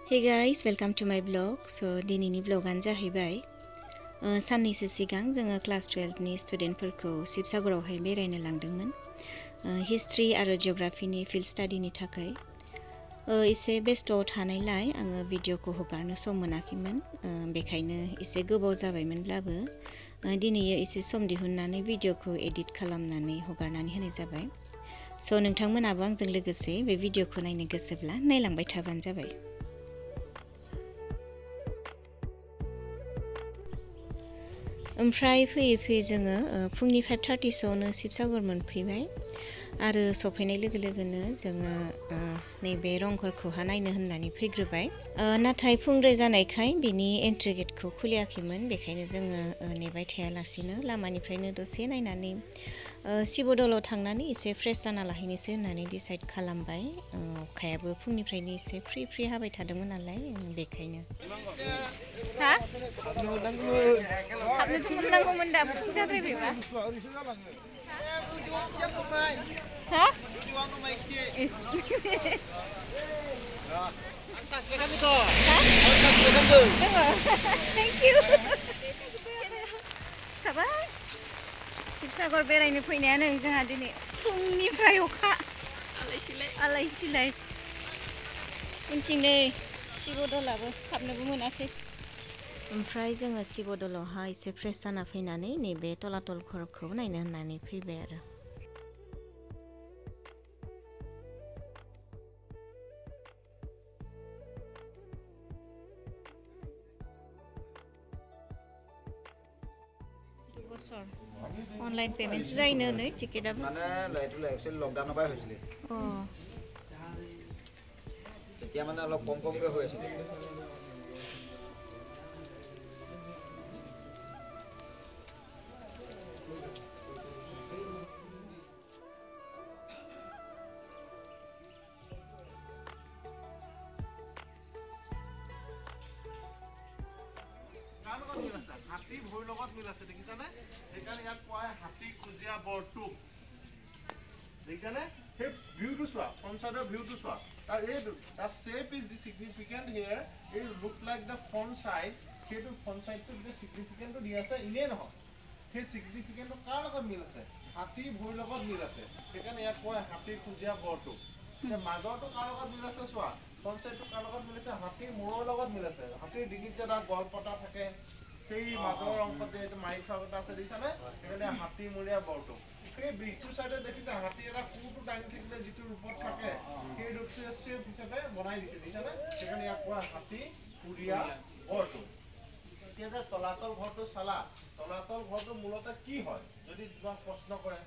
Hey guys, welcome to my blog. So दिनैनि ब्लगानो जाहैबाय साननैसो सिगां जोङो क्लास 12 नि स्टुडेन्टफोरखौ शिबसागरावहाय बेरायनो लांदोंमोन हिस्ट्रि आरो जिअग्राफिनि फिल्ड स्टाडिनि थाखाय एसे बेस्ट'आव थानायलाय आङो भिडिअखौ हगारनो सम मोनाखैमोन बेखायनो एसे गोबाव जाबायमोनब्लाबो दिनै एसे सम दिहुननानै भिडिअखौ एडिट खालामनानै हगारनानै होनाय जाबाय स' नोंथांमोनाबो आंजों लोगोसे बे भिडिअखौ नायनो गोसोब्ला नायलांबाय थाबानो जाबाय ओमफ्राय फैयै जोङो फुंनि 5:30 सोआवनो शिबसागर मोनफैबाय आरो सफैनाय लोगो लोगोनो जोङो नैबे रंघरखौहा नायनो होननानै फैग्रोबाय नाथाय फुंद्राय जानायखाय बिनि एन्ट्रि गेटखौ खुलियाखैमोन बेखायनो जोङो नेबाय थायालासिनो लामानिफ्रायनो दसे नायनानै शिबदलाव थांनानै एसे फ्रेश जाना लाहैनोसै होननानै डिसाइड खालामबाय अखायाबो फुंनिफ्रायनो एसे फ्रि हाबाय थादोंमोन नालाय बेखायनो हाबनोथ' मोननांगौमोन दा बुक जाद्रायबायबा हा थेंक इउ सिखाबाय शिबसागर बेरायनो फैनायानो जोंहा दिनै फुंनिफ्राय अखा आलाय सिलाय उनथिं नै शिबदलाबो हाबनोबो मोनासै ओमफ्राय जोङो शिबदलावहाय एसे फ्रेश जाना फैनानै नैबे तलातल घरखौ नायनो होननानै फैबाय आरो অনলাইন পেমেন্টস যায়নো नै টিকেটआबो মানে লাইটো একচুয়ালি লকডাউনৰ পৰাই হৈছিল তেতিয়া মানে অলপ কমকৈ হৈ আছিল হাতী ভৰিৰ লগত মিল আছে দেখিছানে সেইকাৰণে ইয়াক কোৱা হয় হাতী খুজিয়া বৰটুক দেখিছানে সেই ভিউটো চোৱা ফ্ৰণ্ট ভিউটো চোৱা তাৰ এই the shape is the significant here it look like the front side সেইটো ফ্ৰণ্ট সাইডটো যে সিগনিফিকেন্টটো দি আছে ইনে নহয় সেই সিগনিফিকেন্টটো কাৰ লগত মিল আছে হাতী ভৰিৰ লগত মিল আছে সেইকাৰণে ইয়াক কোৱা হাতী খুজিয়া বৰটুক যে মাজৰটো কাৰ লগত মিল আছে চোৱা ফ্ৰণ্ট সাইডটো কাৰ লগত মিল আছে হাতীৰ মূৰৰ লগত মিল আছে হাতীৰ ডিঙিত যে এটা গলপতা থাকে সেই মাজৰ অংশতে এইটো মাৰি থোৱা কথা আছে দেখিছানে সেইকাৰণে হাতী মূৰীয়া বৰটুক সেই ব্ৰিজটোৰ চাইডে দেখিছা হাতী এটা কুটো দাঙি থাকিলে যিটো ৰূপত থাকে সেই ৰূপটোৱে শ্বেপ হিচাপে বনাই দিছে দেখিছানে সেইকাৰণে ইয়াক কোৱা হাতী মূৰীয়া বৰটুক এতিয়া যে তলাতল ঘৰটো চালা তলাতল ঘৰটো মূলতে কি হয় যদি তোমাক প্ৰশ্ন কৰে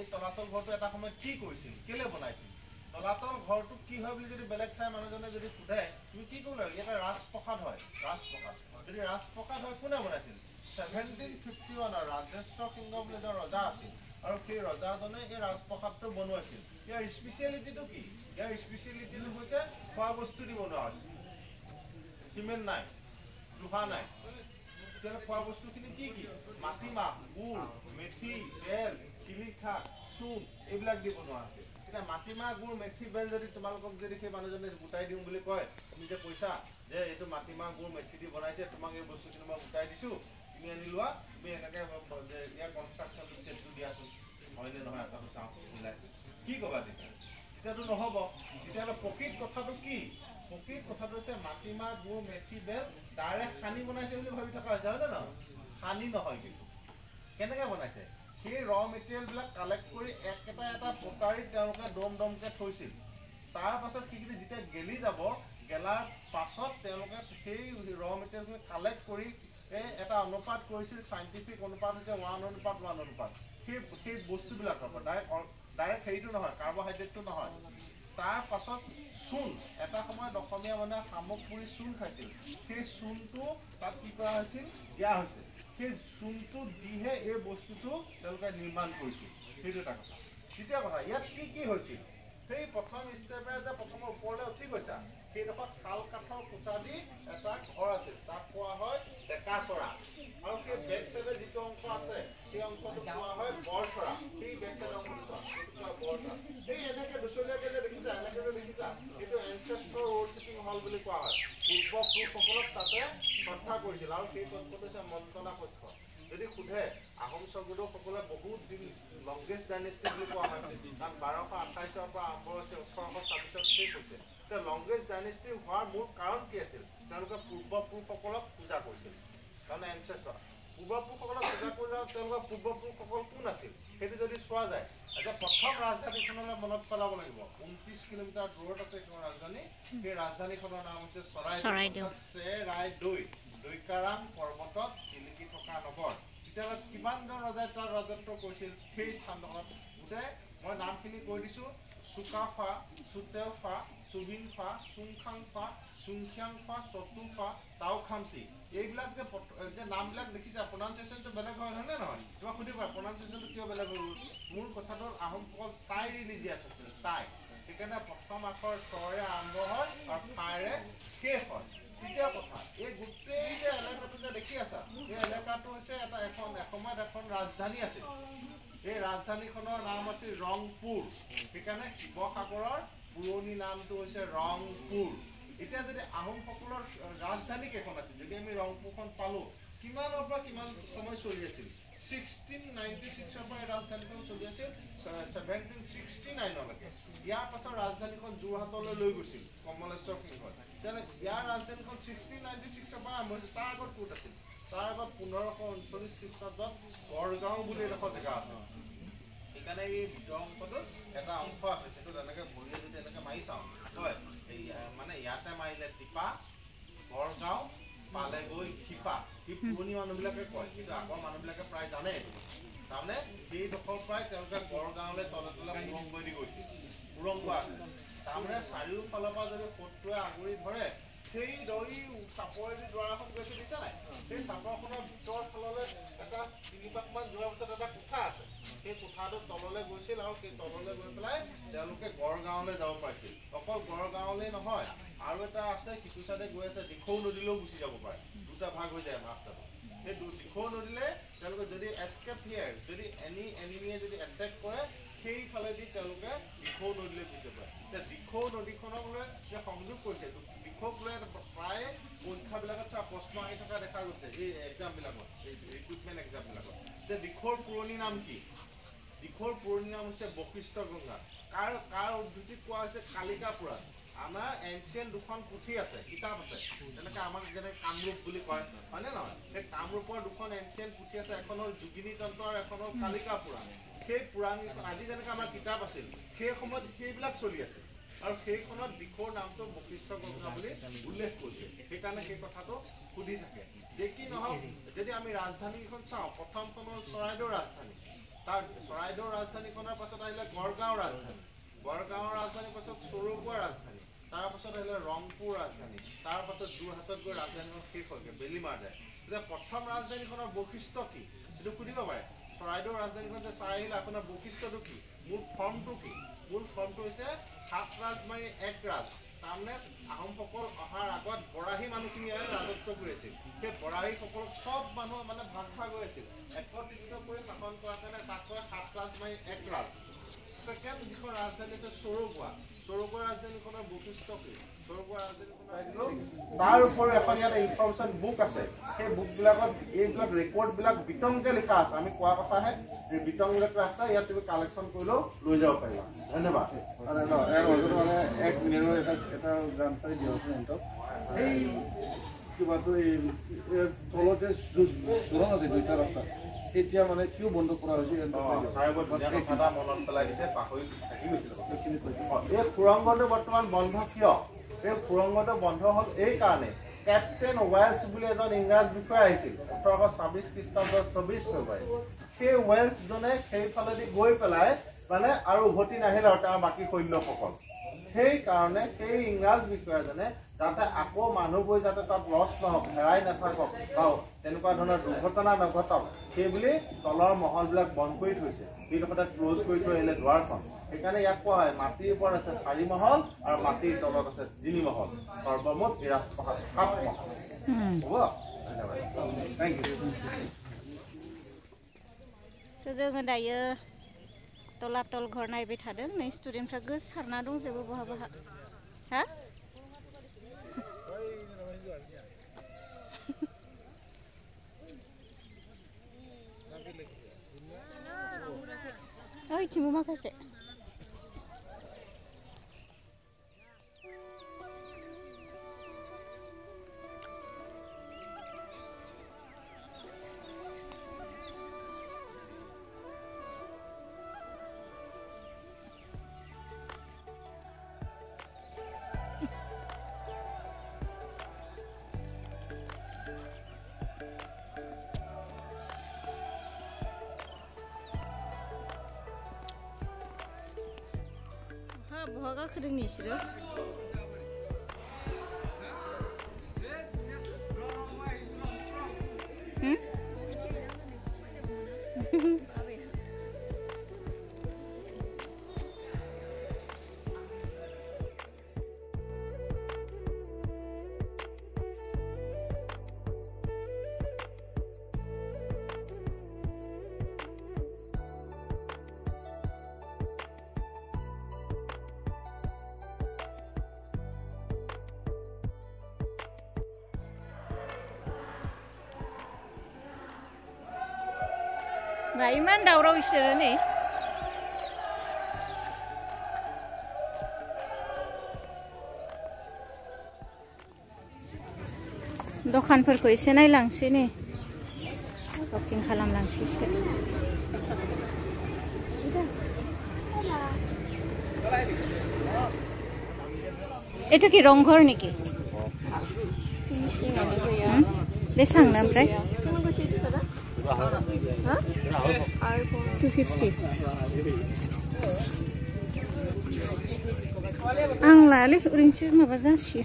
এই তলাতল ঘৰটো এটা সময়ত কি কৰিছিল কেলে বনাইছিল তলাতল ঘৰটো কি হয় বুলি যদি বেলেগ ঠাই মানুহজনে যদি সোধে তুমি কি ক'ব লাগে এটা ৰাজপ্ৰসাদ হয় ৰাজপ্ৰসাদ যদি ৰাজপ্ৰসাদ হয় কোনে বনাইছিল 1751 ৰাজেশ্বৰ সিংহ বুলি এজন ৰজা আছিল আৰু সেই ৰজাজনে এই ৰাজপ্ৰসাদটো বনোৱাইছিল ইয়াৰ স্পেচিয়েলিটিটো কি ইয়াৰ স্পেচিয়েলিটিটো হৈছে খোৱা বস্তু দি বনোৱা হৈছে চিমেণ্ট নাই লোহা নাই তেতিয়াহ'লে খোৱা বস্তুখিনি কি কি মাটিমাহ গুড় মেথি তেল শিলিখা চূণ এইবিলাক দি বনোৱা আছে এতিয়া মাটিমাহ গুড় মেথি বেল যদি তোমালোকক যদি সেই মানুহজনে গোটাই দিওঁ বুলি কয় তুমি যে কৈছা যে এইটো মাটিমাহ গুড় মেথি দি বনাইছে তোমাক এই বস্তুখিনি মই গোটাই দিছোঁ তুমি আনি লোৱা তুমি এনেকৈ ইয়াৰ কনষ্ট্ৰাকশ্যনটো চেটটো দিয়াচোন হয়নে নহয় এটা চাওঁ মিলাই কি ক'বা তেতিয়াতো নহ'ব তেতিয়াহ'লে প্ৰকৃত কথাটো কি প্ৰকৃত কথাটো হৈছে মাটিমাহ গুড় মেথি বেল ডাইৰেক্ট সানি বনাইছে বুলি ভাবি থকা হৈছে হয়নে নহয় সানি নহয় কিন্তু কেনেকৈ বনাইছে সেই ৰ মেটেৰিয়েলবিলাক কালেক্ট কৰি এটা পটাৰীত তেওঁলোকে দমকৈ থৈছিল তাৰ পাছত সেইখিনি যেতিয়া গেলি যাব গেলাৰ পাছত তেওঁলোকে সেই ৰ মেটেৰিয়েলখিনি কালেক্ট কৰি এটা অনুপাত কৰিছিল চাইণ্টিফিক অনুপাত হৈছে 1:1 অনুপাত সেই বস্তুবিলাকৰ পৰা ডাইৰেক্ট হেৰিটো নহয় কাৰ্বহাইড্ৰেটটো নহয় তাৰ পাছত চূণ এটা সময়ত অসমীয়া মানুহে শামুক পুৰি চূণ খাইছিল সেই চূণটো তাত কি কৰা হৈছিল দিয়া হৈছে সেই চূণটো দিহে এই বস্তুটো তেওঁলোকে নিৰ্মাণ কৰিছিল সেইটো এটা কথা দ্বিতীয় কথা ইয়াত কি হৈছিল সেই প্ৰথম ষ্টেপে যে প্ৰথমৰ ওপৰলৈ উঠি গৈছা সেইডোখৰত শাল কাঠৰ খুঁটা দি এটা ঘৰ আছিল তাক কোৱা হয় ডেকাচৰা আৰু সেই বেক চাইডে যিটো অংশ আছে সেই অংশটো কোৱা হয় বৰচৰা সেই বেক চাইড অংশটো বৰচৰা সেই এনেকৈ দুচলীয়াকৈ যে দেখিছা এনেকৈ যে দেখিছা এইটো এনচেষ্টৰ ৱৰ্চিপিং হল স্থল বুলি কোৱা হয় পূৰ্বপুৰুষসকলক তাতে শ্ৰদ্ধা কৰিছিল আৰু সেই কক্ষটো হৈছে মন্ত্ৰণা কক্ষ যদি সোধে আহোম স্বৰ্গদেউসকলে বহুত দিন লংগেষ্ট ডাইনেষ্টি বুলি কোৱা হয় কাৰণ 1228 পৰা আৰম্ভ হৈছে 1826 শেষ হৈছে এতিয়া লংগেষ্ট ডাইনেষ্টি হোৱাৰ মূল কাৰণ কি আছিল তেওঁলোকে পূৰ্বপুৰুষসকলক পূজা কৰিছিল কাৰণ এনচেষ্টৰ পূৰ্বপুৰুষসকলক পূজা কৰিলে তেওঁলোকৰ পূৰ্বপুৰুষসকল কোন আছিল সেইটো যদি চোৱা যায় এতিয়া প্ৰথম ৰাজধানীখনলৈ মনত পেলাব লাগিব 29 কিলোমিটাৰ দূৰত আছে এখন ৰাজধানী সেই ৰাজধানীখনৰ নাম হৈছে চৰাইদেউ দৈকাৰাম পৰ্বতত জিলিকি থকা নগৰ তেতিয়াহ'লে কিমানজন ৰজাই তাৰ ৰাজত্ব কৰিছিল সেই স্থানখনত গোটেই মই নামখিনি কৈ দিছোঁ চুকাফা চুতেওফা চুবিনফা চুংখাংফা চুংখিয়াংফা চতুফা তাওখামচি এইবিলাক যে নামবিলাক দেখিছে প্ৰনাউন্সিয়েশ্যনটো বেলেগ হয় হয়নে নহয় তোমাক সুধিবা প্ৰনাউন্সিয়েশ্যনটো কিয় বেলেগ হৈ গ'ল মূল কথাটো আহোমসকল টাই ৰিলিজিয়াছ আছিল টাই সেইকাৰণে প্ৰথম আখৰ চৰে আৰম্ভ হয় আৰু ফাৰে শেষ হয় দ্বিতীয় কথা এই গোটেই যে এলেকাটো যে দেখি আছা এই এলেকাটো হৈছে এসময়ত এখন ৰাজধানী আছিল এই ৰাজধানীখনৰ নাম আছিল ৰংপুৰ সেইকাৰণে শিৱসাগৰৰ পুৰণি নামটো হৈছে ৰংপুৰ এতিয়া যদি আহোমসকলৰ ৰাজধানী কেইখন আছিল যদি আমি ৰংপুৰখন পালোঁ কিমানৰ পৰা কিমান সময় চলি আছিল 1696 পৰা এই ৰাজধানীখন চলি আছিল 1769লৈকে ইয়াৰ পাছত ৰাজধানীখন যোৰহাটলৈ লৈ গৈছিল কমলেশ্বৰ সিংহই তেনে ইয়াৰ ৰাজধানীখন 1696 পৰা আৰম্ভ হৈছিল তাৰ আগত ক'ত আছিল তাৰ আগত 1539 খ্ৰীষ্টাব্দত গড়গাঁও বুলি এডোখৰ জেগা আছে সেইকাৰণে এই ভিতৰৰ অংশটোত এটা অংশ আছে সেইটো তেনেকৈ ভৰিয়ে যদি এনেকৈ মাৰি চাওঁ হয় মানে ইয়াতে মাৰিলে টিপা গড়গাঁও পালেগৈ শিপা এই পুৰণি মানুহবিলাকে কয় কিন্তু আগৰ মানুহবিলাকে প্ৰায় জানে তাৰমানে সেইডোখৰ পৰাই তেওঁলোকে গড়গাঁৱলৈ তলে তলে সুৰংগ দি গৈছিল সুৰংগ আছে তাৰমানে চাৰিওফালৰ পৰা যদি শত্ৰুৱে আগুৰি ধৰে সেই দৈ চাপৰেদি দুৱাৰ এখন গৈছে দিছে নাই সেই চাপৰখনৰ ভিতৰ ফাললৈ এটা 3 পাকমান যোৱাৰ পিছত এটা কোঠা আছে সেই কোঠাটো তললৈ গৈছিল আৰু সেই তললৈ গৈ পেলাই তেওঁলোকে গড়গাঁৱলৈ যাব পাৰিছিল অকল গড়গাঁৱলৈ নহয় আৰু এটা আছে সিটো চাইডে গৈ আছে দিখৌ নদীলৈও গুচি যাব পাৰে দুটা ভাগ হৈ যায় ৰাস্তাটো সেই দিখৌ নদীলৈ তেওঁলোকে যদি এস্কেপ হিয়াৰ যদি এনিমিয়ে যদি এটেক কৰে সেইফালেদি তেওঁলোকে দিখৌ নদীলৈ গুচি যাব এতিয়া দিখৌ নদীখনক লৈ যে সংযোগ কৰিছে দিখৌক লৈ প্ৰায় পৰীক্ষাবিলাকত প্ৰশ্ন আহি থকা দেখা গৈছে এই এক্সামবিলাকত এই ৰিক্ৰুটমেণ্ট এক্সামবিলাকত যে দিখৌৰ পুৰণি নাম কি দিখৌৰ পুৰণি নাম হৈছে বশিষ্ঠ গংগা কাৰ উদ্ধৃতিত কোৱা হৈছে কালিকা পুৰাণ আমাৰ এনচিয়েণ্ট দুখন পুথি আছে কিতাপ আছে তেনেকৈ আমাক যেনে কামৰূপ বুলি কয় হয়নে নহয় সেই কামৰূপৰ দুখন এনচিয়েণ্ট পুথি আছে এখন হ'ল যোগিনী তন্ত্ৰ আৰু এখন হ'ল কালিকা পুৰাণ সেই পুৰাণকেইখন আজি যেনেকৈ আমাৰ কিতাপ আছিল সেই সময়ত সেইবিলাক চলি আছিল আৰু সেইখনত দিখৌৰ নামটো বশিষ্ঠ গংগা বুলি উল্লেখ কৰিছে সেইকাৰণে সেই কথাটো সুধি থাকে যে কি নহওক যদি আমি ৰাজধানীখন চাওঁ প্ৰথমখন হ'ল চৰাইদেউৰ ৰাজধানী তাৰ চৰাইদেউৰ ৰাজধানীখনৰ পাছত আহিলে গড়গাঁও ৰাজধানী গড়গাঁৱৰ ৰাজধানীৰ পাছত চৰগুৱা ৰাজধানী তাৰ পাছত আহিলে ৰংপুৰ ৰাজধানী তাৰ পাছত যোৰহাটত গৈ ৰাজধানীখন শেষ হয়গৈ বেলিমাৰ যায় এতিয়া প্ৰথম ৰাজধানীখনৰ বৈশিষ্ট্য কি সেইটো সুধিব পাৰে চৰাইদেউৰ ৰাজধানীখন যে চাই আহিলে আপোনাৰ বৈশিষ্ট্যটো কি মূল ফৰ্মটো কি মূল ফৰ্মটো হৈছে 7 ৰাজ মাৰি 1 ৰাজ তাৰমানে আহোমসকল অহাৰ আগত বৰাহী মানুহখিনিয়ে ৰাজত্ব কৰিছিল সেই বৰাহীসকলক চব মানুহ মানে ভাগ ভাগ হৈ আছিল একত্ৰিত কৰি শাসন কৰাৰ কাৰণে তাক কয় 7 ৰাজ মাৰি 1 ৰাজ ছেকেণ্ড যিখন ৰাজধানী আছে চৰগুৱা ৰাজধানীখনৰ বৈশিষ্ট্য কি চৰগুৱা ৰাজধানীখনৰ তাৰ উপৰি এখন ইয়াত ইনফৰমেশ্যন বুক আছে সেই বুকবিলাকত এইবিলাক ৰেকৰ্ডবিলাক বিতংকে লিখা আছে আমি কোৱা কথাহে এই বিতংবিলাক আছে ইয়াত তুমি কালেকশ্যন কৰিলেও লৈ যাব পাৰিবা ধন্যবাদ মানে 1 মিনিটৰ এটা জানকাৰী দিয়কচোন সিহঁতক এই কিবাটো এই তলতে চোৰণ আছে 2টা ৰাস্তা এতিয়া মানে কিয় বন্ধ কৰা হৈছে মনত পেলাই দিছে পাহৰি থাকি গৈছিল এই সুৰংগটো বৰ্তমান বন্ধ কিয় এই সুৰংগটো বন্ধ হ'ল এই কাৰণে কেপ্টেইন ৱেলছ বুলি এজন ইংৰাজ বিষয়া আহিছিল 1826 খ্ৰীষ্টাব্দৰ 24 ফেব্ৰুৱাৰী সেই ৱেলছজনে সেইফালেদি গৈ পেলাই মানে আৰু উভতি নাহিল আৰু তাৰ বাকী সৈন্যসকল সেইকাৰণে সেই ইংৰাজ বিষয়াজনে যাতে আকৌ মানুহবোৰ যাতে তাত লছ নহওক হেৰাই নাথাকক বা তেনেকুৱা ধৰণৰ দুৰ্ঘটনা নঘটক সেইবুলি তলৰ মহলবিলাক বন্ধ কৰি থৈছে সেইডোখৰতে ক্ল'জ কৰি থৈ আহিলে দুৱাৰখন সেইকাৰণে ইয়াক কোৱা হয় মাটিৰ ওপৰত আছে 4 মহল আৰু মাটিৰ তলত আছে 3 মহল সৰ্বমুঠ এই ৰাজপ্ৰসাদ 7 মহল হ'ব ধন্যবাদ থেংক ইউ जोङो दायो तलातल घर नायबाय थादों नै स्टुडेन्टफ्रा गोसारना दंजोबो बहा हा बैथिंबो माखासे बहा गाखोदों नोंसोरो मा इमान दावराव इसोरो नै दखानफोरखौ एसे नायलांसै नै शपिं खालामलांसै एसे এটা কি রংঘর নাকি বেসাং না প্রায় 250 आं लायालै ओरैनोसो माबा जासियो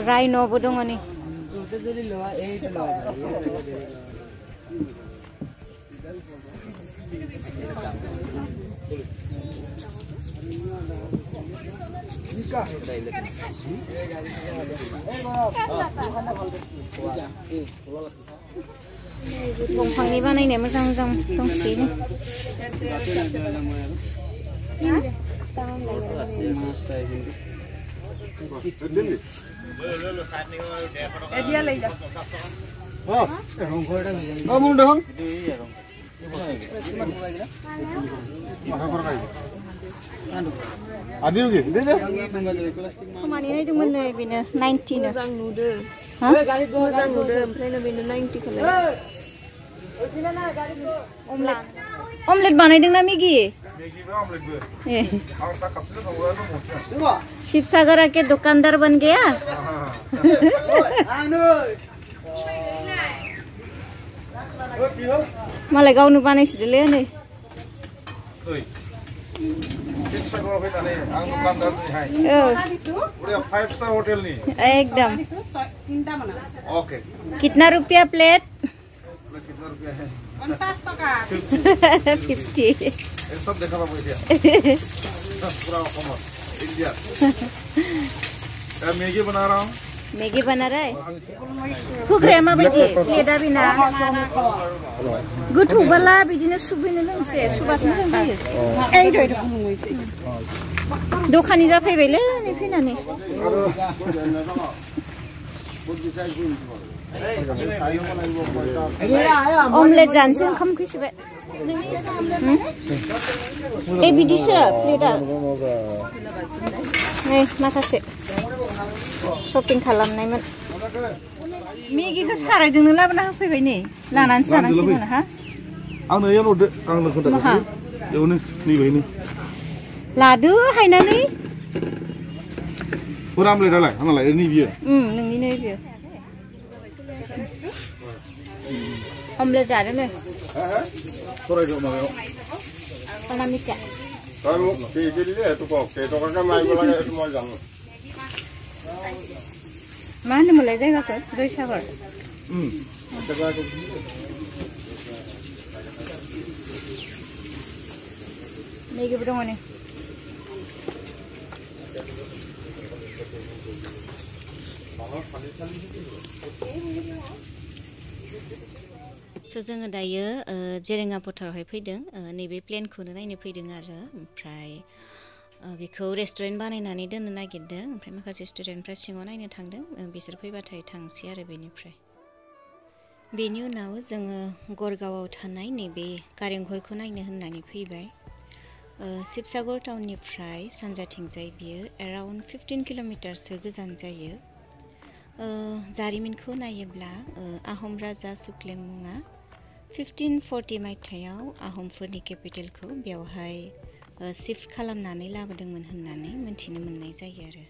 राइन'बो दङ नै दंफांनि बानायनाय मोजां मोजां दंसोयो Adil gitu, deh. Kemana ini tuh mana bina 90 nih? Muzang nude. Hah? Muzang nude, mana bina 90 kalau. Omelet. Omelet mana itu nama Migi? Migi be omelet be. Eh. Aku tak kapsul sama orang mau. Shivsagar के दुकानदार बन गया मालाय गावनो बानायसिदोलै नै शिवसागर फैनानै आं दुकानदार नैहाय उरे 5 स्टार होटल नि एकदम ओके कितना रुपया प्लेट कितना रुपया है 50 टका 50 ये सब देखा बाबू इधर पूरा कॉमन इंडिया मैं मैगी बना रहा हूँ मैगी बना रहा है खुग्राया माबायदि प्लेटा बिना गोथौ बाला बिदिनो सुबैनो लोंसे सुबासो मोजां जायो ओइ दय दखानि जाफैबायलै नै फैनानै अमलेट जानोसै ओंखाम उखैसोबाय ए बिदिसो प्लेटा नै माखासे शपिं खालामनायमोन मेगिखौ सारायजोंनो लाबोना होफैबाय नै लानानैसो जानांसिगोन हा आंनो एयाव हरदो आंनो खोन्थादो एवनो नैबायनो लादो हायनानै पुरा आमलेटालाय आंनालाय नै बियो नोंनि नै बियो अमलेट जादो नै सरायदो माबायाव Anamika Kalau pilih itu kok, itu kan main bola itu mau jangan. Mana mulai जायगाखौ जयसागर मैगिबो दङ नै जोङो दायो जेरेङा फोथारावहाय फैदों नैबे प्लेनखौनो नायनो फैदों आरो ओमफ्राय बेखौ रेस्टुरेन्ट बानायनानै दोननो नागिरदों ओमफ्राय माखासे स्टुडेन्टफ्रा सिङाव नायनो थांदों बिसोर फैबाथाय थांसै आरो बेनिफ्राय बेनि उनाव जोङो गरगावआव थानाय नैबे कारेंघरखौ नायनो होननानै फैबाय। शिबसागर टाउननिफ्राय सानजाथिंजाय बियो एराउन्ड 15 किल'मिटारसो गोजान जायो। जारिमिनखौ नायोब्ला आहम राजा सुक्लेमुङा 1540 मायथाइयाव आहमफोरनि केपिटेलखौ बेवहाय शिफ्ट खालामनानै लाबोदोंमोन होननानै मोनथिनो मोननाय जायो आरो।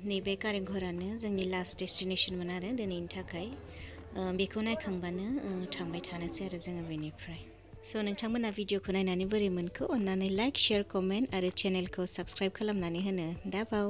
नैबे कारेंघरानो जोंनि लास्ट डेस्टिनेशनमोन आरो दिनैनि थाखाय। बेखौ नायखांबानो थांबाय थानोसै आरो जोङो बेनिफ्राय। स' नोंथांमोना भिडिअखौ नायनानै बोरै मोनखो अन्नानै लाइक, शेयार, कमेन्ट आरो चेनेलखौ साबस्क्राइब खालामनानै होनो दाबाव।